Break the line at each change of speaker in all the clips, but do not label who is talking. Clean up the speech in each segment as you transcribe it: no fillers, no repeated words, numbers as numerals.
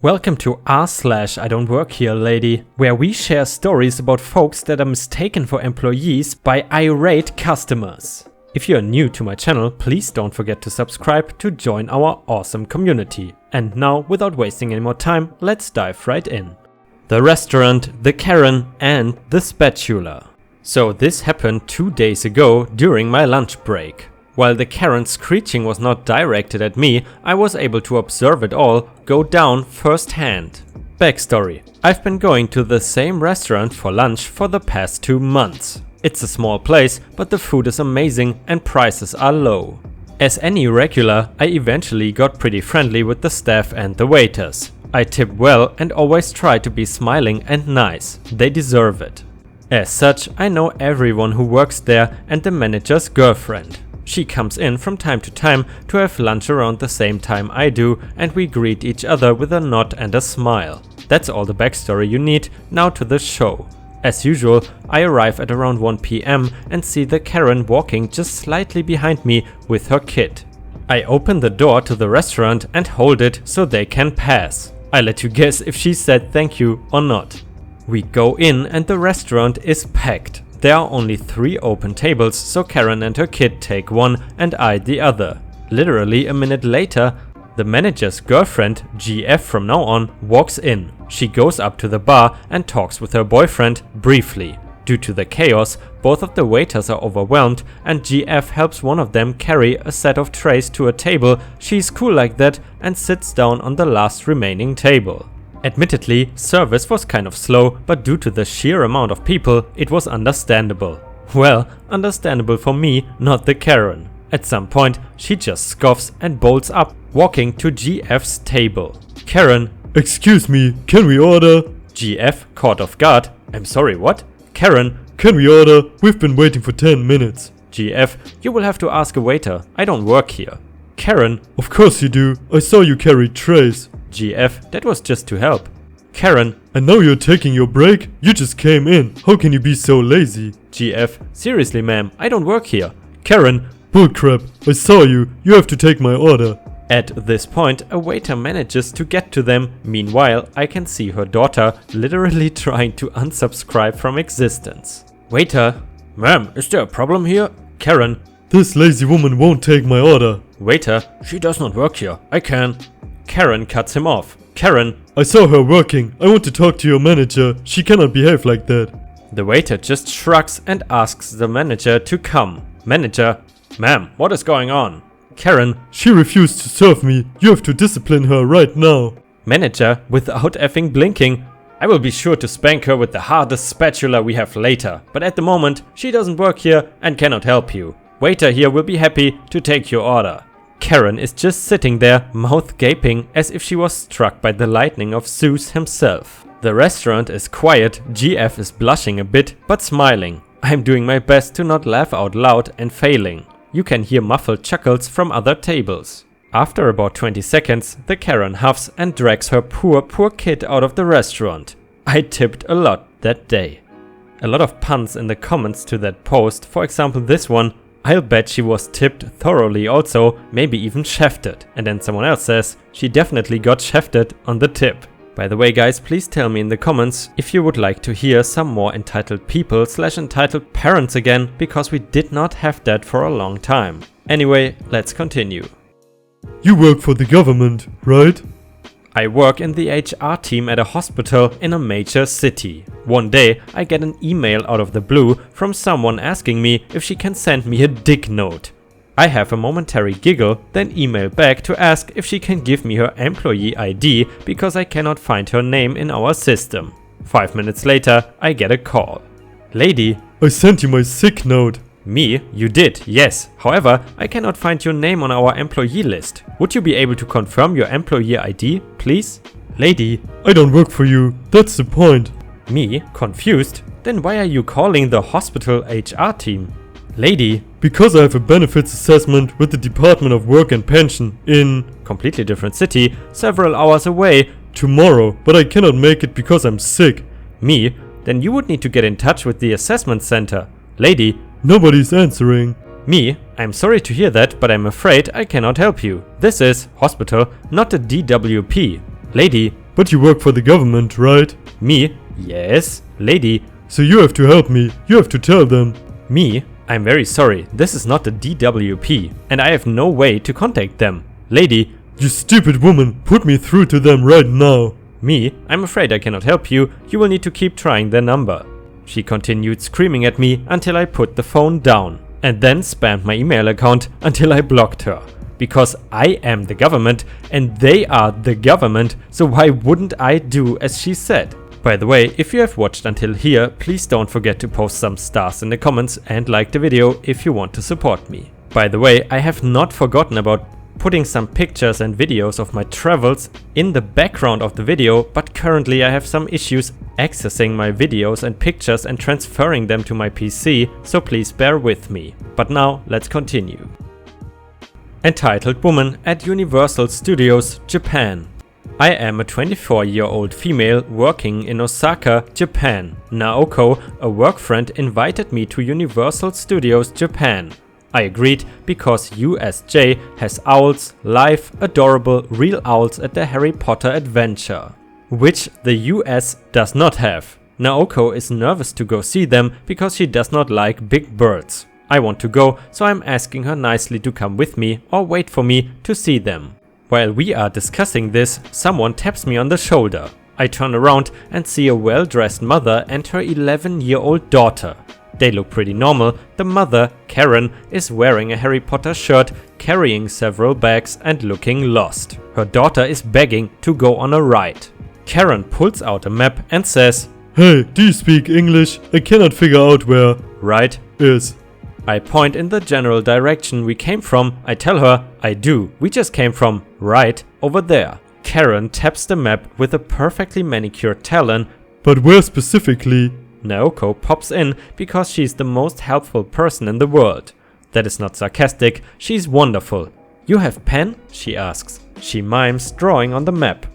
Welcome to rslash idontworkherelady, where we share stories about folks that are mistaken for employees by irate customers. If you are new to my channel, please don't forget to subscribe to join our awesome community. And now, without wasting any more time, let's dive right in. The restaurant, the Karen, and the spatula. So this happened 2 days ago during my lunch break. While the Karen's screeching was not directed at me, I was able to observe it all go down firsthand. Backstory: I've been going to the same restaurant for lunch for the past 2 months. It's a small place, but the food is amazing and prices are low. As any regular, I eventually got pretty friendly with the staff and the waiters. I tip well and always try to be smiling and nice. They deserve it. As such, I know everyone who works there and the manager's girlfriend. She comes in from time to time to have lunch around the same time I do, and we greet each other with a nod and a smile. That's all the backstory you need. Now to the show. As usual, I arrive at around 1 PM and see the Karen walking just slightly behind me with her kid. I open the door to the restaurant and hold it so they can pass. I let you guess if she said thank you or not. We go in and the restaurant is packed. There are only 3 open tables, so Karen and her kid take one and I the other. Literally a minute later, the manager's girlfriend, GF from now on, walks in. She goes up to the bar and talks with her boyfriend briefly. Due to the chaos, both of the waiters are overwhelmed and GF helps one of them carry a set of trays to a table. She's cool like that and sits down on the last remaining table. Admittedly, service was kind of slow, but due to the sheer amount of people, it was understandable. Well, understandable for me, not the Karen. At some point, she just scoffs and bolts up, walking to GF's table. Karen:
"Excuse me, can we order?"
GF, caught off guard: "I'm sorry, what?" Karen:
"Can we order? We've been waiting for 10 minutes.
GF: "You will have to ask a waiter. I don't work here." Karen:
"Of course you do. I saw you carry trays."
GF: "That was just to help." Karen:
"And now you're taking your break? You just came in. How can you be so lazy?"
GF: "Seriously, ma'am, I don't work here."
Karen: "Bullcrap. I saw you. You have to take my order."
At this point, a waiter manages to get to them. Meanwhile, I can see her daughter literally trying to unsubscribe from existence. Waiter: "Ma'am, is there a problem here?" Karen:
"This lazy woman won't take my order."
Waiter: "She does not work here. I can." Karen cuts him off. Karen:
"I saw her working. I want to talk to your manager. She cannot behave like that."
The waiter just shrugs and asks the manager to come. Manager: "Ma'am, what is going on?" Karen:
"She refused to serve me. You have to discipline her right now."
Manager, without effing blinking: "I will be sure to spank her with the hardest spatula we have later, but at the moment she doesn't work here and cannot help you. Waiter here will be happy to take your order." Karen is just sitting there, mouth gaping, as if she was struck by the lightning of Zeus himself. The restaurant is quiet. GF is blushing a bit, but smiling. I'm doing my best to not laugh out loud and failing. You can hear muffled chuckles from other tables. After about 20 seconds, the Karen huffs and drags her poor kid out of the restaurant. I tipped a lot that day. A lot of puns in the comments to that post, for example this one: "I'll bet she was tipped thoroughly also, maybe even shafted." And then someone else says, "She definitely got shafted on the tip." By the way guys, please tell me in the comments if you would like to hear some more entitled people / entitled parents again, because we did not have that for a long time. Anyway, let's continue.
"You work for the government, right?"
I work in the HR team at a hospital in a major city. One day, I get an email out of the blue from someone asking me if she can send me a dick note. I have a momentary giggle, then email back to ask if she can give me her employee ID because I cannot find her name in our system. 5 minutes later, I get a call. "Lady,
"I sent you my sick note."
Me? You did, yes. However, I cannot find your name on our employee list. Would you be able to confirm your employee ID, please?" Lady:
"I don't work for you. That's the point."
Me? Confused? Then why are you calling the hospital HR team? Lady:
"Because I have a benefits assessment with the Department of Work and Pension in"
completely different city, several hours away,
"tomorrow, but I cannot make it because I'm sick."
Me? Then you would need to get in touch with the assessment center. Lady:
"Nobody's answering."
Me: "I'm sorry to hear that, but I'm afraid I cannot help you. This is hospital, not the DWP." Lady:
but you work for the government, right?
Me? Yes. Lady?
So you have to help me. You have to tell them.
Me? I'm very sorry. This is not the DWP, and I have no way to contact them. Lady?
You stupid woman, put me through to them right now.
Me? I'm afraid I cannot help you. You will need to keep trying their number. She continued screaming at me until I put the phone down, and then spammed my email account until I blocked her. Because I am the government and they are the government, so why wouldn't I do as she said? By the way, if you have watched until here, please don't forget to post some stars in the comments and like the video if you want to support me. By the way, I have not forgotten about putting some pictures and videos of my travels in the background of the video, but currently I have some issues accessing my videos and pictures and transferring them to my PC, so please bear with me. But now let's continue. Entitled woman at Universal Studios, Japan. I am a 24-year-old female working in Osaka, Japan. Naoko, a work friend, invited me to Universal Studios, Japan. I agreed because USJ has owls, live, adorable, real owls at the Harry Potter adventure, which the US does not have. Naoko is nervous to go see them because she does not like big birds. I want to go, so I'm asking her nicely to come with me or wait for me to see them. While we are discussing this, someone taps me on the shoulder. I turn around and see a well-dressed mother and her 11-year-old daughter. They look pretty normal. The mother, Karen, is wearing a Harry Potter shirt, carrying several bags and looking lost. Her daughter is begging to go on a ride. Karen pulls out a map and says,
"Hey, do you speak English? I cannot figure out where
right
is."
I point in the general direction we came from. I tell her, I do. We just came from right over there. Karen taps the map with a perfectly manicured talon.
But where specifically?
Naoko pops in because she's the most helpful person in the world. That is not sarcastic, she's wonderful. You have pen? She asks. She mimes drawing on the map.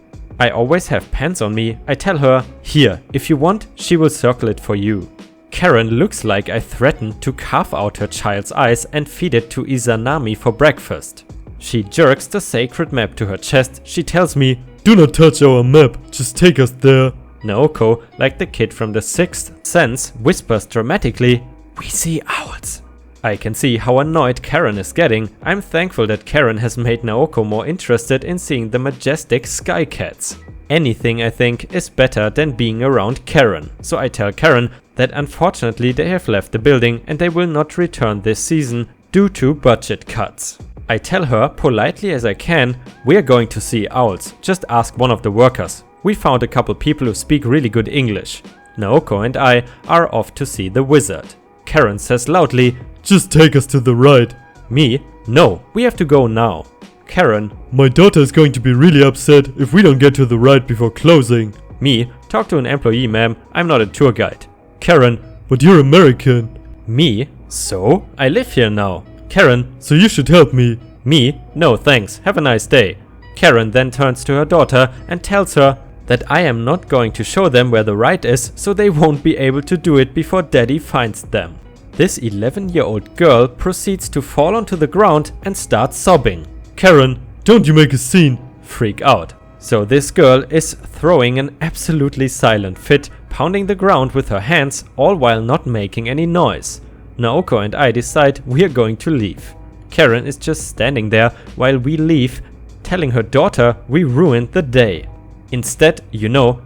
I always have pens on me. I tell her, here, if you want, she will circle it for you. Karen looks like I threatened to carve out her child's eyes and feed it to Izanami for breakfast. She jerks the sacred map to her chest. She tells me,
"Do not touch our map, just take us there."
Naoko, like the kid from The Sixth Sense, whispers dramatically, "We see owls." I can see how annoyed Karen is getting. I'm thankful that Karen has made Naoko more interested in seeing the majestic sky cats. Anything, I think, is better than being around Karen. So I tell Karen that unfortunately they have left the building and they will not return this season due to budget cuts. I tell her politely as I can, we are going to see owls, just ask one of the workers. We found a couple people who speak really good English. Naoko and I are off to see the wizard. Karen says loudly,
"Just take us to the right."
Me? No, we have to go now. Karen,
"My daughter is going to be really upset if we don't get to the right before closing."
Me, talk to an employee, ma'am, I'm not a tour guide. Karen,
"But you're American."
Me, so? I live here now. Karen,
"So you should help me."
Me, no thanks, have a nice day. Karen then turns to her daughter and tells her that I am not going to show them where the right is, so they won't be able to do it before daddy finds them. This 11-year-old girl proceeds to fall onto the ground and start sobbing.
"Karen, don't you make a scene."
Freak out. So this girl is throwing an absolutely silent fit, pounding the ground with her hands, all while not making any noise. Naoko and I decide we are going to leave. Karen is just standing there while we leave, telling her daughter we ruined the day. Instead,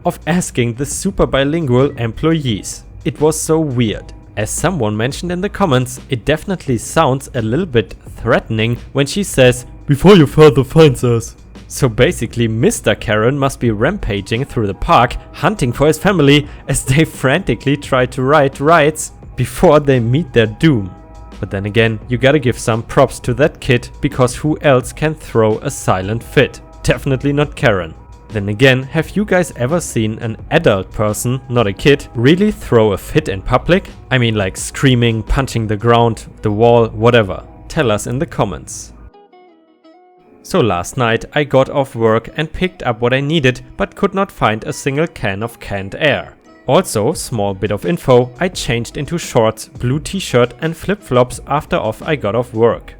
of asking the super bilingual employees. It was so weird. As someone mentioned in the comments, it definitely sounds a little bit threatening when she says,
"Before your father finds us."
So basically Mr. Karen must be rampaging through the park, hunting for his family as they frantically try to ride rides before they meet their doom. But then again, you gotta give some props to that kid, because who else can throw a silent fit? Definitely not Karen. Then again, have you guys ever seen an adult person, not a kid, really throw a fit in public? I mean, like screaming, punching the ground, the wall, whatever. Tell us in the comments. So last night I got off work and picked up what I needed, but could not find a single can of canned air. Also, small bit of info, I changed into shorts, blue t-shirt and flip-flops after I got off work.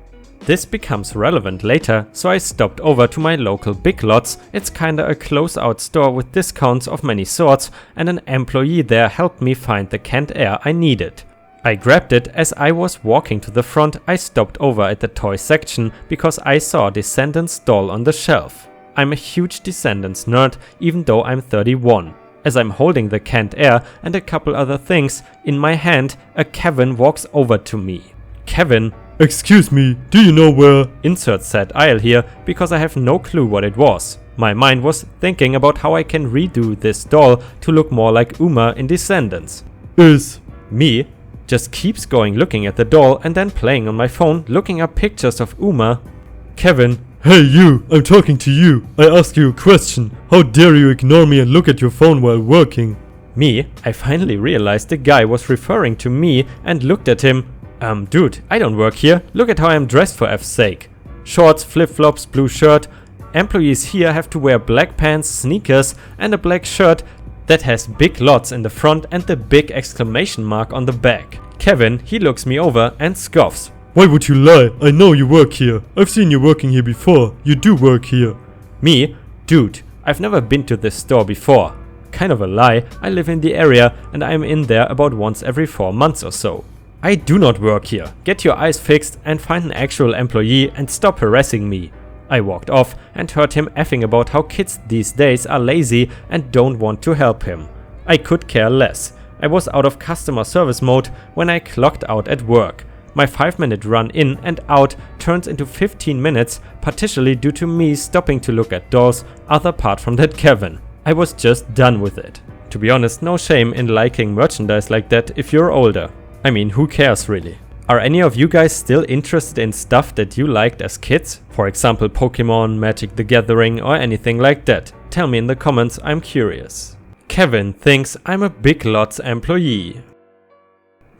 This becomes relevant later, so I stopped over to my local Big Lots. It's kinda a close-out store with discounts of many sorts, and an employee there helped me find the canned air I needed. I grabbed it. As I was walking to the front, I stopped over at the toy section because I saw Descendants doll on the shelf. I'm a huge Descendants nerd, even though I'm 31. As I'm holding the canned air and a couple other things in my hand, a Kevin walks over to me. Kevin,
Excuse me, do you know where?
insert said aisle here because I have no clue what it was. My mind was thinking about how I can redo this doll to look more like Uma in Descendants.
Is.
Me just keeps going looking at the doll and then playing on my phone looking up pictures of Uma.
Kevin. Hey you, I'm talking to you. I ask you a question. How dare you ignore me and look at your phone while working?
Me, I finally realized the guy was referring to me and looked at him. Dude, I don't work here. Look at how I'm dressed for F's sake. Shorts, flip-flops, blue shirt. Employees here have to wear black pants, sneakers and a black shirt that has Big Lots in the front and the big exclamation mark on the back. Kevin, he looks me over and scoffs.
Why would you lie? I know you work here. I've seen you working here before. You do work here.
Me, dude, I've never been to this store before. Kind of a lie, I live in the area and I'm in there about once every 4 months or so. I do not work here. Get your eyes fixed and find an actual employee and stop harassing me. I walked off and heard him effing about how kids these days are lazy and don't want to help him. I could care less. I was out of customer service mode when I clocked out at work. My 5-minute run in and out turns into 15 minutes, partially due to me stopping to look at dolls, other apart from that Kevin. I was just done with it. To be honest, no shame in liking merchandise like that if you're older. I mean, who cares really? Are any of you guys still interested in stuff that you liked as kids? For example, Pokemon, Magic the Gathering or anything like that? Tell me in the comments, I'm curious. Kevin thinks I'm a Big Lots employee.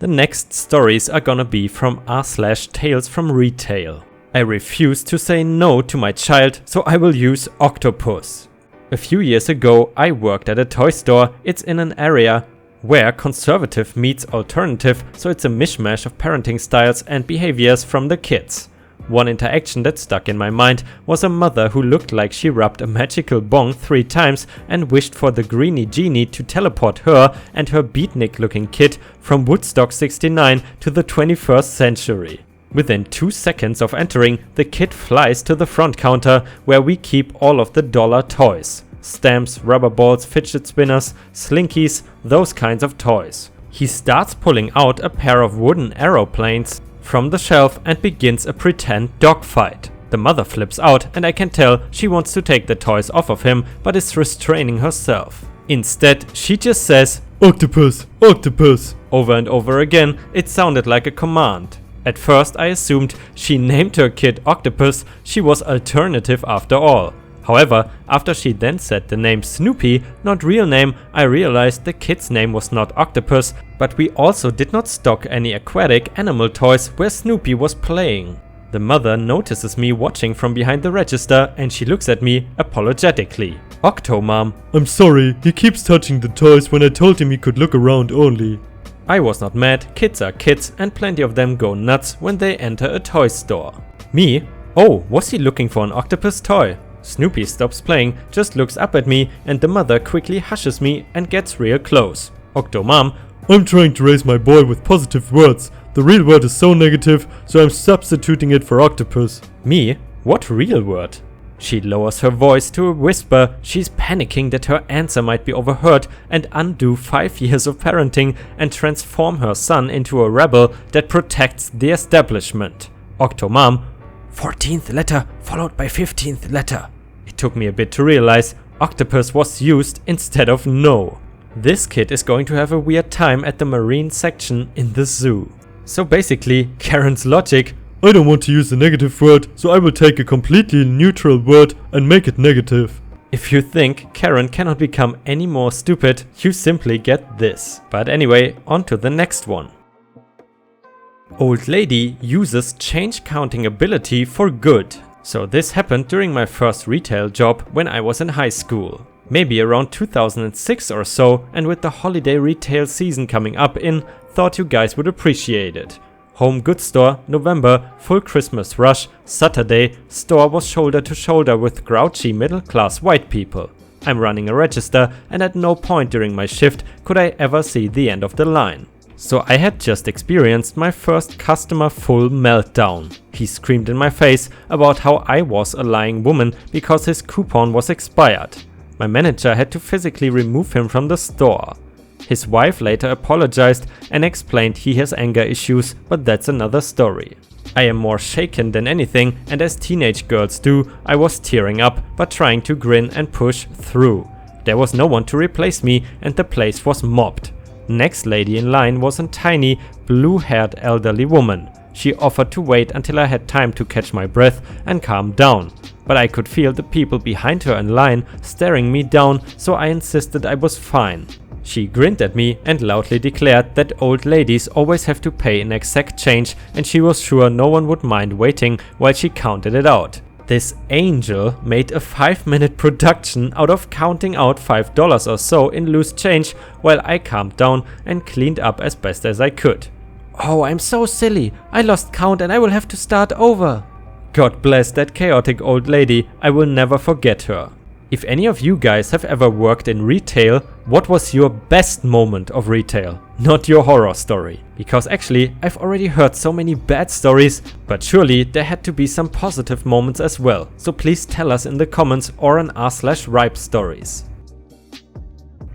The next stories are gonna be from rslash Tales from Retail. I refuse to say no to my child, so I will use octopus. A few years ago, I worked at a toy store. It's in an area where conservative meets alternative, so it's a mishmash of parenting styles and behaviors from the kids. One interaction that stuck in my mind was a mother who looked like she rubbed a magical bong 3 times and wished for the greenie genie to teleport her and her beatnik looking kid from Woodstock 69 to the 21st century. Within 2 seconds of entering, the kid flies to the front counter where we keep all of the dollar toys. Stamps, rubber balls, fidget spinners, slinkies, those kinds of toys. He starts pulling out a pair of wooden aeroplanes from the shelf and begins a pretend dogfight. The mother flips out and I can tell she wants to take the toys off of him but is restraining herself. Instead, she just says,
Octopus, octopus.
Over and over again. It sounded like a command. At first I assumed she named her kid Octopus. She was alternative after all. However, after she then said the name Snoopy, not real name, I realized the kid's name was not Octopus, but we also did not stock any aquatic animal toys where Snoopy was playing. The mother notices me watching from behind the register and she looks at me apologetically. Octo mom.
I'm sorry, he keeps touching the toys when I told him he could look around only.
I was not mad, kids are kids and plenty of them go nuts when they enter a toy store. Me? Oh, was he looking for an octopus toy? Snoopy stops playing, just looks up at me and the mother quickly hushes me and gets real close. Octo mom.
I'm trying to raise my boy with positive words. The real word is so negative, so I'm substituting it for octopus.
Me? What real word? She lowers her voice to a whisper. She's panicking that her answer might be overheard and undo 5 years of parenting and transform her son into a rebel that protects the establishment. Octo mom. 14th letter followed by 15th letter. It took me a bit to realize octopus was used instead of no. This kid is going to have a weird time at the marine section in the zoo. So basically, Karen's logic.
I don't want to use a negative word, so I will take a completely neutral word and make it negative.
If you think Karen cannot become any more stupid, you simply get this. But anyway, on to the next one. Old lady uses change counting ability for good. So this happened during my first retail job when I was in high school. Maybe around 2006 or so, and with the holiday retail season coming up thought you guys would appreciate it. Home goods store, November, full Christmas rush, Saturday, store was shoulder to shoulder with grouchy middle-class white people. I'm running a register and at no point during my shift could I ever see the end of the line. So I had just experienced my first customer full meltdown. He screamed in my face about how I was a lying woman because his coupon was expired. My manager had to physically remove him from the store. His wife later apologized and explained he has anger issues, but that's another story. I am more shaken than anything, and as teenage girls do, I was tearing up but trying to grin and push through. There was no one to replace me and the place was mobbed. Next lady in line was a tiny, blue-haired elderly woman. She offered to wait until I had time to catch my breath and calm down. But I could feel the people behind her in line staring me down, so I insisted I was fine. She grinned at me and loudly declared that old ladies always have to pay in exact change and she was sure no one would mind waiting while she counted it out. This angel made a 5-minute production out of counting out $5 or so in loose change while I calmed down and cleaned up as best as I could. Oh, I'm so silly. I lost count and I will have to start over. God bless that chaotic old lady. I will never forget her. If any of you guys have ever worked in retail, what was your best moment of retail? Not your horror story. Because actually, I've already heard so many bad stories, but surely there had to be some positive moments as well. So please tell us in the comments or on r/ripe stories.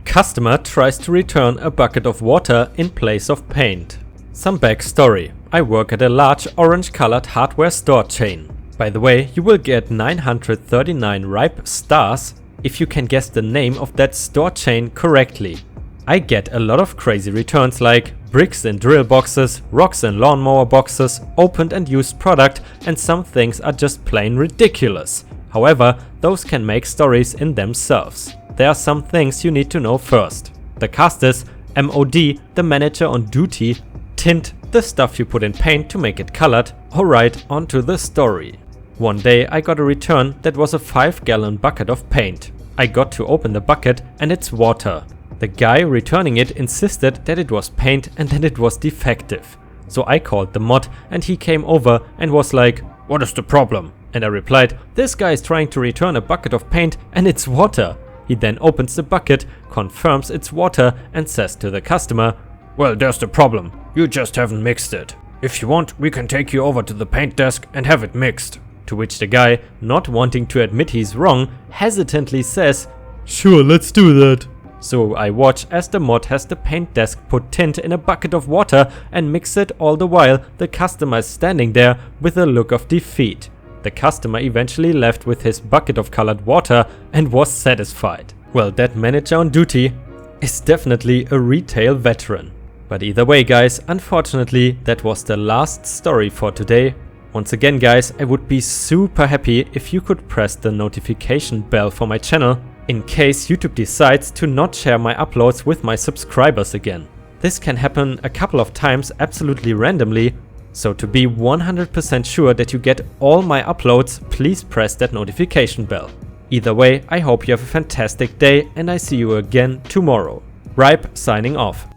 Customer tries to return a bucket of water in place of paint. Some backstory. I work at a large orange-colored hardware store chain. By the way, you will get 939 ripe stars if you can guess the name of that store chain correctly. I get a lot of crazy returns like bricks in drill boxes, rocks in lawnmower boxes, opened and used product, and some things are just plain ridiculous. However, those can make stories in themselves. There are some things you need to know first. The cast is MOD, the manager on duty, tint, the stuff you put in paint to make it colored. Alright, on to the story. One day I got a return that was a 5-gallon bucket of paint. I got to open the bucket and it's water. The guy returning it insisted that it was paint and that it was defective. So I called the mod and he came over and was like, "What is the problem?" And I replied, "This guy is trying to return a bucket of paint and it's water." He then opens the bucket, confirms it's water and says to the customer, "Well, there's the problem. You just haven't mixed it. If you want, we can take you over to the paint desk and have it mixed." To which the guy, not wanting to admit he's wrong, hesitantly says,
Sure, let's do that.
So I watch as the mod has the paint desk put tint in a bucket of water and mix it, all the while the customer is standing there with a look of defeat. The customer eventually left with his bucket of colored water and was satisfied. Well, that manager on duty is definitely a retail veteran. But either way guys, unfortunately that was the last story for today. Once again guys, I would be super happy if you could press the notification bell for my channel in case YouTube decides to not share my uploads with my subscribers again. This can happen a couple of times absolutely randomly, so to be 100% sure that you get all my uploads, please press that notification bell. Either way, I hope you have a fantastic day and I see you again tomorrow. Ripe signing off.